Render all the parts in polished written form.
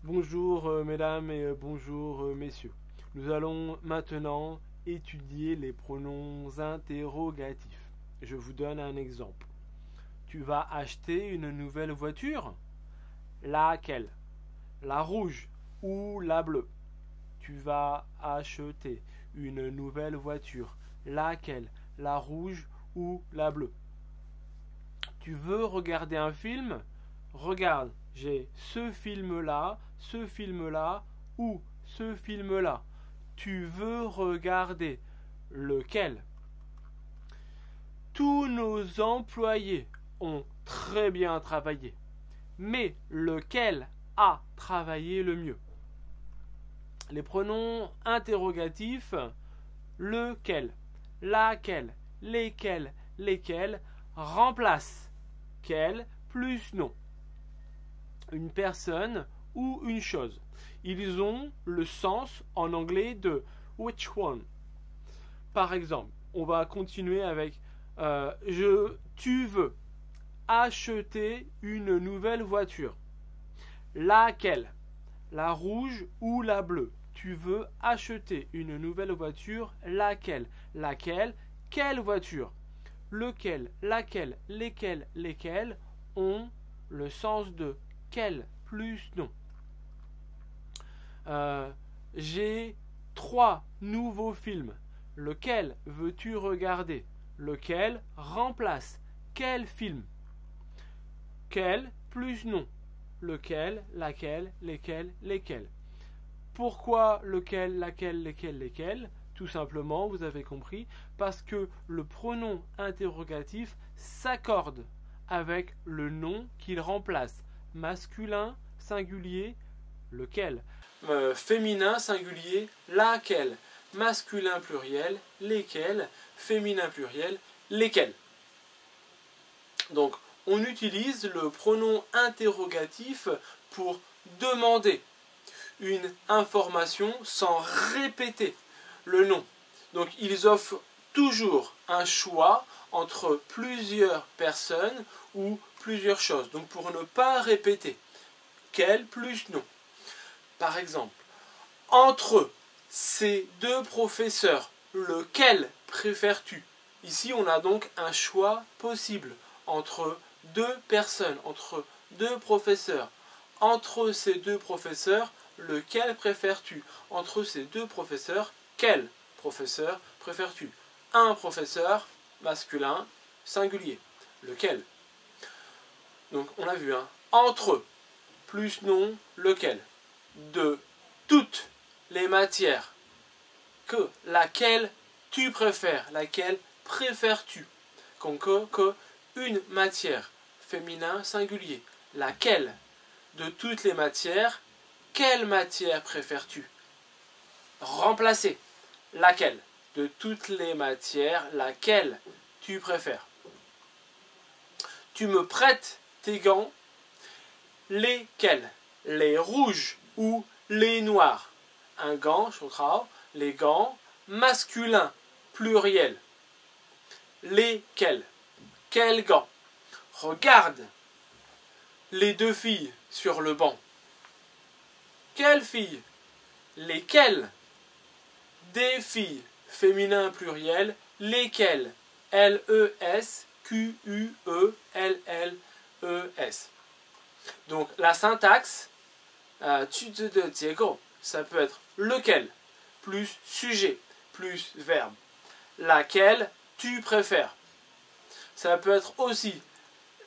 Bonjour mesdames et bonjour messieurs. Nous allons maintenant étudier les pronoms interrogatifs. Je vous donne un exemple. Tu vas acheter une nouvelle voiture? Laquelle? La rouge ou la bleue? Tu vas acheter une nouvelle voiture. Laquelle? La rouge ou la bleue? Tu veux regarder un film? Regarde, j'ai ce film-là ou ce film-là. Tu veux regarder lequel? Tous nos employés ont très bien travaillé, mais lequel a travaillé le mieux? Les pronoms interrogatifs, lequel, laquelle, lesquels remplacent quel plus non. Une personne ou une chose. Ils ont le sens en anglais de which one. Par exemple, on va continuer avec tu veux acheter une nouvelle voiture. Laquelle? La rouge ou la bleue? Tu veux acheter une nouvelle voiture. Laquelle? Quelle voiture? Lequel, laquelle, lesquels ont le sens de quel plus non. J'ai 3 nouveaux films. Lequel veux-tu regarder? Lequel remplace quel film? Quel plus non. Lequel, laquelle, lesquels. Pourquoi lequel, laquelle, lesquels? Tout simplement, vous avez compris, parce que le pronom interrogatif s'accorde avec le nom qu'il remplace. Masculin, singulier, lequel. Féminin, singulier, laquelle. Masculin, pluriel, lesquels. Féminin, pluriel, lesquels. Donc, on utilise le pronom interrogatif pour demander une information sans répéter le nom. Donc, ils offrent toujours un choix entre plusieurs personnes ou plusieurs choses. Donc, pour ne pas répéter, quel plus non. Par exemple, entre ces deux professeurs, lequel préfères-tu? Ici, on a donc un choix possible entre deux personnes, entre deux professeurs. Entre ces deux professeurs, lequel préfères-tu? Entre ces deux professeurs, quel professeur préfères-tu? Un professeur masculin singulier. Lequel? Donc on a vu, hein, entre plus non, lequel? De toutes les matières, que laquelle tu préfères? Laquelle préfères-tu? Que une matière, féminin singulier. Laquelle? De toutes les matières, quelle matière préfères-tu? Remplacer. Laquelle? De toutes les matières, laquelle tu préfères? Tu me prêtes tes gants? Lesquels? Les rouges ou les noirs? Un gant, les gants, masculin, pluriel. Lesquels? Quels gants? Regarde les deux filles sur le banc. Quelles filles? Lesquelles? Des filles, féminin pluriel, lesquelles? Lesquelles. Donc la syntaxe, 句子的结构, ça peut être lequel plus sujet plus verbe. Laquelle tu préfères. Ça peut être aussi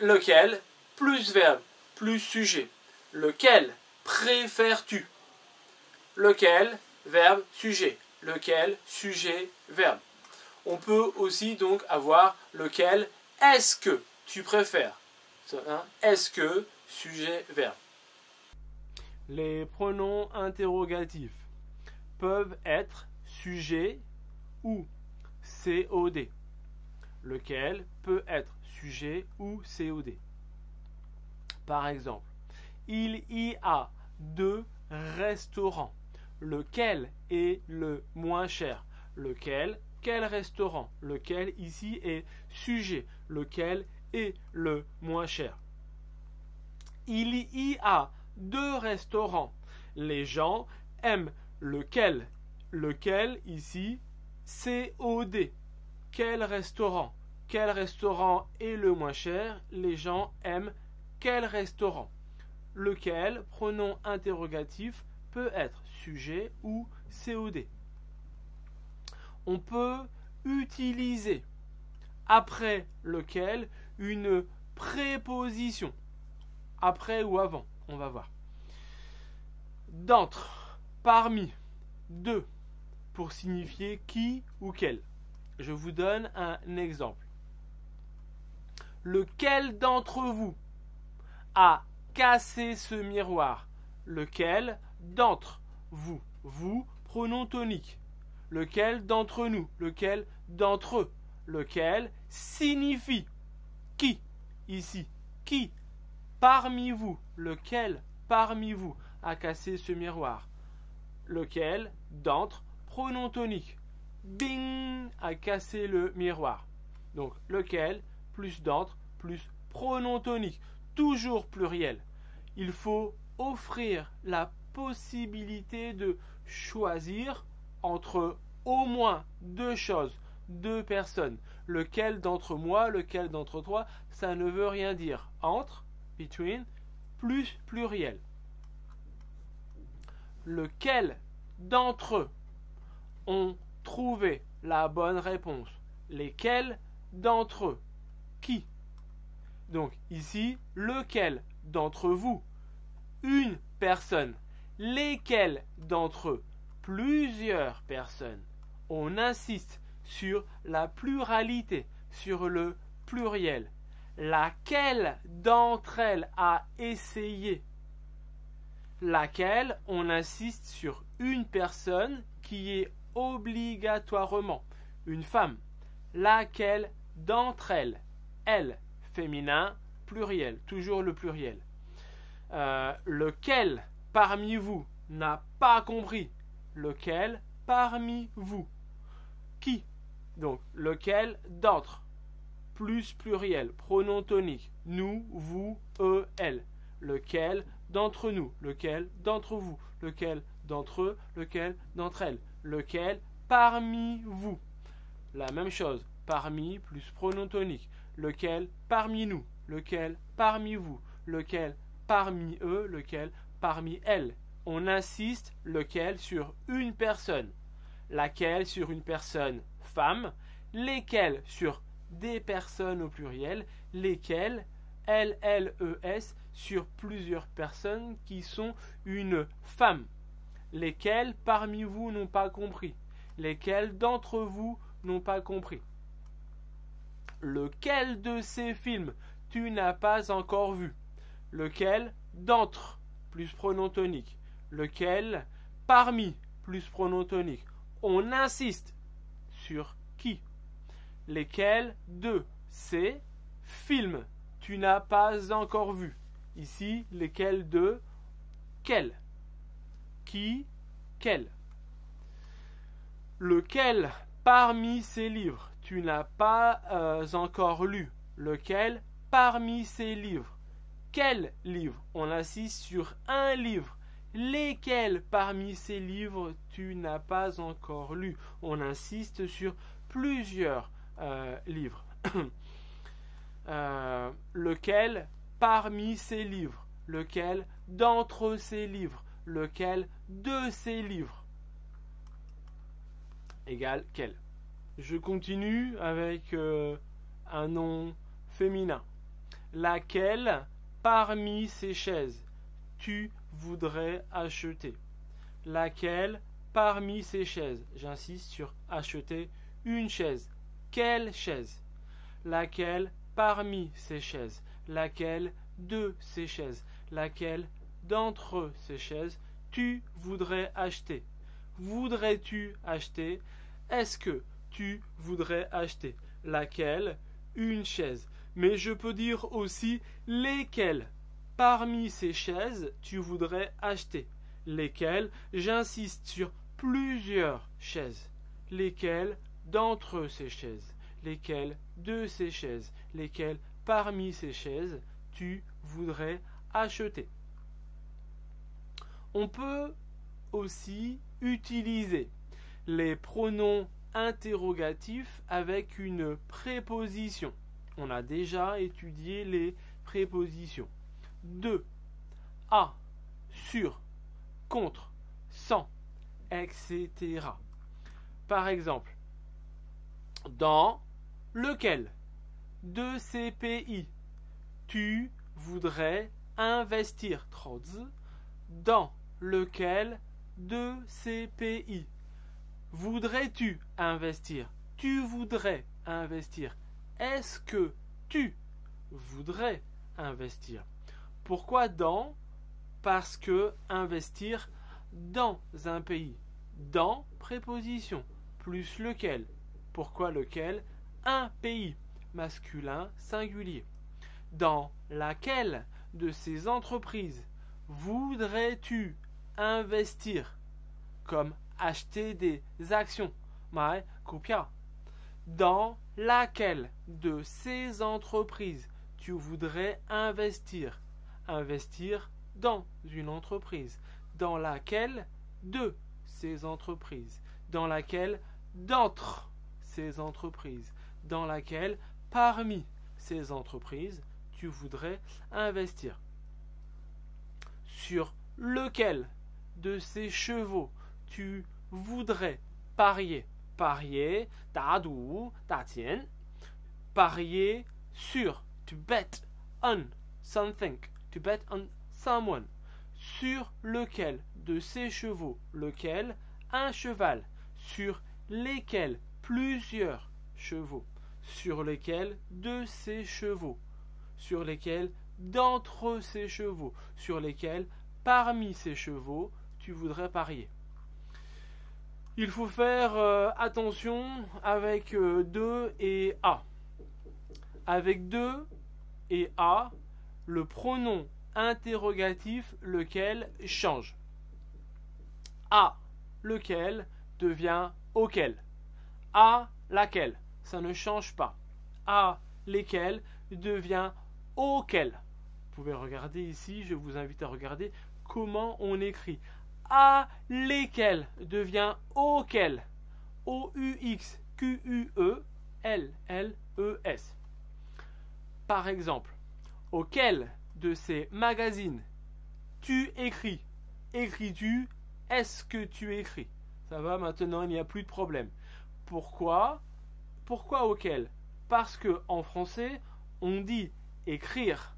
lequel plus verbe plus sujet. Lequel préfères-tu? Lequel, verbe, sujet. Lequel, sujet, verbe. On peut aussi donc avoir lequel est-ce que tu préfères. Est-ce que, sujet, verbe. Les pronoms interrogatifs peuvent être sujet ou COD. Lequel peut être sujet ou COD. Par exemple, il y a 2 restaurants. Lequel est le moins cher? Lequel? Quel restaurant? Lequel ici est sujet? Lequel est le moins cher? Il y a 2 restaurants. Les gens aiment lequel? Lequel ici, COD. Quel restaurant? Quel restaurant est le moins cher? Les gens aiment quel restaurant? Lequel, pronom interrogatif, peut être sujet ou COD. On peut utiliser après lequel une préposition. Après ou avant, on va voir. D'entre, parmi, de, pour signifier qui ou quel. Je vous donne un exemple. Lequel d'entre vous a cassé ce miroir? Lequel d'entre vous? Vous, pronom tonique. Lequel d'entre nous? Lequel d'entre eux? Lequel signifie qui? Ici, qui parmi vous? Lequel parmi vous a cassé ce miroir? Lequel d'entre, pronom tonique. Bing, a cassé le miroir. Donc lequel plus d'entre plus pronom tonique. Toujours pluriel. Il faut offrir la possibilité de choisir entre au moins deux choses, deux personnes. Lequel d'entre moi, lequel d'entre toi, ça ne veut rien dire. Entre, between, plus pluriel. Lequel d'entre eux ont trouvé la bonne réponse? Lesquels d'entre eux? Qui? Donc ici, lequel d'entre vous? Une personne. Lesquels d'entre eux? Plusieurs personnes. On insiste sur la pluralité, sur le pluriel. Laquelle d'entre elles a essayé? Laquelle, on insiste sur une personne qui est obligatoirement une femme. Laquelle d'entre elles? Elle, féminin, pluriel, toujours le pluriel. Lequel parmi vous n'a pas compris? Lequel parmi vous? Qui? Donc, lequel d'entre? Plus pluriel, pronom tonique. Nous, vous, eux, elles. Lequel d'entre nous? Lequel d'entre vous? Lequel d'entre eux? Lequel d'entre elles? Lequel parmi vous? La même chose, parmi plus pronom tonique. Lequel parmi nous? Lequel parmi vous? Lequel parmi eux? Lequel parmi elles? On insiste lequel sur une personne. Laquelle sur une personne femme. Lesquels sur des personnes au pluriel. Lesquels, LLES, sur plusieurs personnes qui sont une femme. Lesquels parmi vous n'ont pas compris? Lesquels d'entre vous n'ont pas compris? Lequel de ces films tu n'as pas encore vu? Lequel d'entre plus pronom tonique? Lequel parmi plus pronom tonique? On insiste sur qui? Lesquels de ces films tu n'as pas encore vu? Ici, lesquels de quel? Qui? Quel? Lequel parmi ces livres tu n'as pas encore lu? Lequel parmi ces livres? Quel livre? On insiste sur un livre. Lesquels parmi ces livres tu n'as pas encore lu? On insiste sur plusieurs livres. Lequel parmi ces livres? Lequel d'entre ces livres? Lequel de ces livres? Égale quel? Je continue avec un nom féminin. Laquelle parmi ces chaises tu voudrais acheter? Laquelle parmi ces chaises? J'insiste sur acheter une chaise. Quelle chaise? Laquelle parmi ces chaises? Laquelle de ces chaises? Laquelle d'entre ces chaises tu voudrais acheter? Voudrais-tu acheter? Est-ce que tu voudrais acheter? Laquelle? Une chaise. Mais je peux dire aussi lesquelles parmi ces chaises tu voudrais acheter. Lesquelles? J'insiste sur plusieurs chaises. Lesquelles d'entre ces chaises? Lesquelles de ces chaises? Lesquelles parmi ces chaises tu voudrais acheter? On peut aussi utiliser les pronoms interrogatifs avec une préposition. On a déjà étudié les prépositions. De, à, sur, contre, sans, etc. Par exemple, dans lequel de ces pays tu voudrais investir? Dans lequel de ces pays voudrais-tu investir? Tu voudrais investir. Est-ce que tu voudrais investir? Pourquoi dans? Parce que investir dans un pays. Dans, préposition, plus lequel. Pourquoi lequel? Un pays, masculin, singulier. Dans laquelle de ces entreprises voudrais-tu investir? Comme acheter des actions. Dans laquelle de ces entreprises tu voudrais investir? Investir dans une entreprise. Dans laquelle de ces entreprises? Dans laquelle d'entre ces entreprises? Dans laquelle parmi ces entreprises tu voudrais investir? Sur lequel de ces chevaux tu voudrais parier? Parier, 打赌, 打钱. Parier sur, to bet on something, to bet on someone. Sur lequel de ces chevaux? Lequel? Un cheval. Sur lesquels? Plusieurs chevaux. Sur lesquels de ces chevaux? Sur lesquels d'entre ces chevaux? Sur lesquels parmi ces chevaux tu voudrais parier? Il faut faire attention avec de et à. Avec de et à, le pronom interrogatif lequel change. À lequel devient auquel. À laquelle, ça ne change pas. À lesquels devient auquel. Vous pouvez regarder ici, je vous invite à regarder comment on écrit. À lesquels devient auquel. O-U-X, Q-U-E, L-L-E-S. Par exemple, auquel de ces magazines tu écris? Écris-tu? Est-ce que tu écris? Ça va, maintenant il n'y a plus de problème. Pourquoi? Pourquoi auquel? Parce que en français, on dit écrire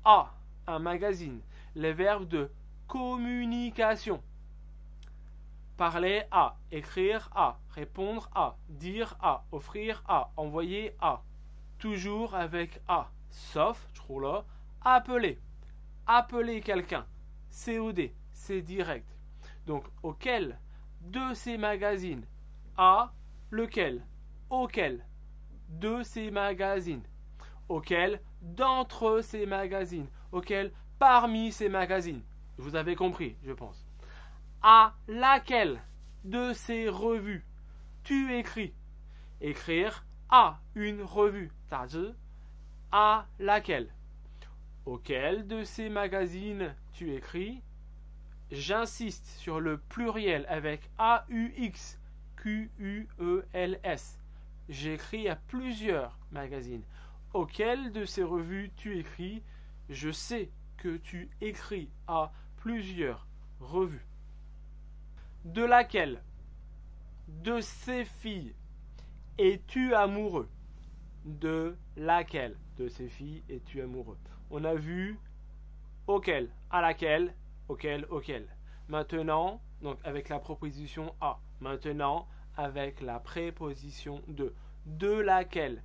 à un magazine. Les verbes de communication. Parler à, écrire à, répondre à, dire à, offrir à, envoyer à. Toujours avec à. Sauf, appeler. Appeler quelqu'un. COD, c'est direct. Donc, auquel de ces magazines? À lequel? Auquel de ces magazines? Auquel d'entre ces magazines? Auquel parmi ces magazines? Vous avez compris, je pense. À laquelle de ces revues tu écris? Écrire à une revue. À laquelle? Auquel de ces magazines tu écris? J'insiste sur le pluriel avec A-U-X, Q-U-E-L-S. J'écris à plusieurs magazines. Auquel de ces revues tu écris? Je sais que tu écris à plusieurs revues. De laquelle de ces filles es-tu amoureux? De laquelle de ces filles es-tu amoureux? On a vu auquel, à laquelle, auquel, auquel. Maintenant, donc avec la proposition à. Maintenant, avec la préposition de. De laquelle,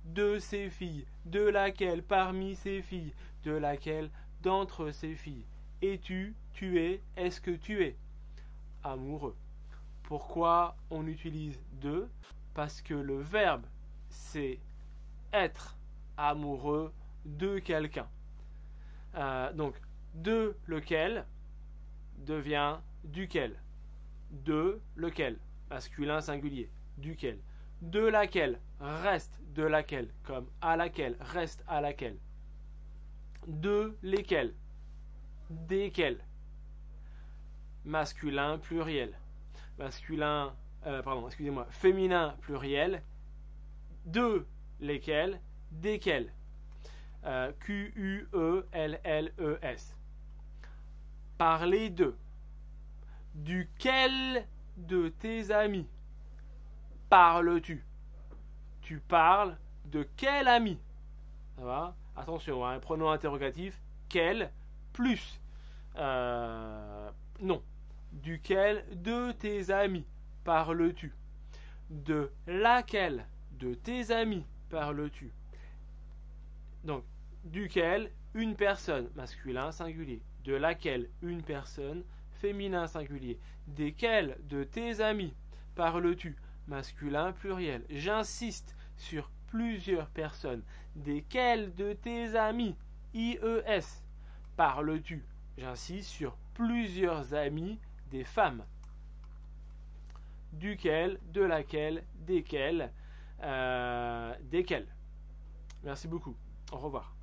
de ces filles, de laquelle, parmi ces filles, de laquelle, d'entre ces filles. Es-tu, tu es, est-ce que tu es amoureux? Pourquoi on utilise de? Parce que le verbe, c'est être amoureux de quelqu'un. Donc, de lequel devient duquel. De lequel, masculin singulier, duquel. De laquelle, reste de laquelle, comme à laquelle, reste à laquelle. De lesquels, desquels. masculin pluriel. Féminin pluriel. De lesquels, desquels. Q-U-E-L-L-E-S. Parler de. Duquel de tes amis parles-tu? Tu parles de quel ami? Ça va? Attention, un pronom interrogatif. Quel plus non. Duquel de tes amis parles-tu? De laquelle de tes amis parles-tu? Donc, duquel une personne, masculin singulier. De laquelle une personne, féminin singulier. Desquels de tes amis parles-tu? Masculin pluriel. J'insiste sur plusieurs personnes. Desquels de tes amis, IES, parles-tu? J'insiste sur plusieurs amis des femmes. Duquel, de laquelle, desquels, desquels. Merci beaucoup. Au revoir.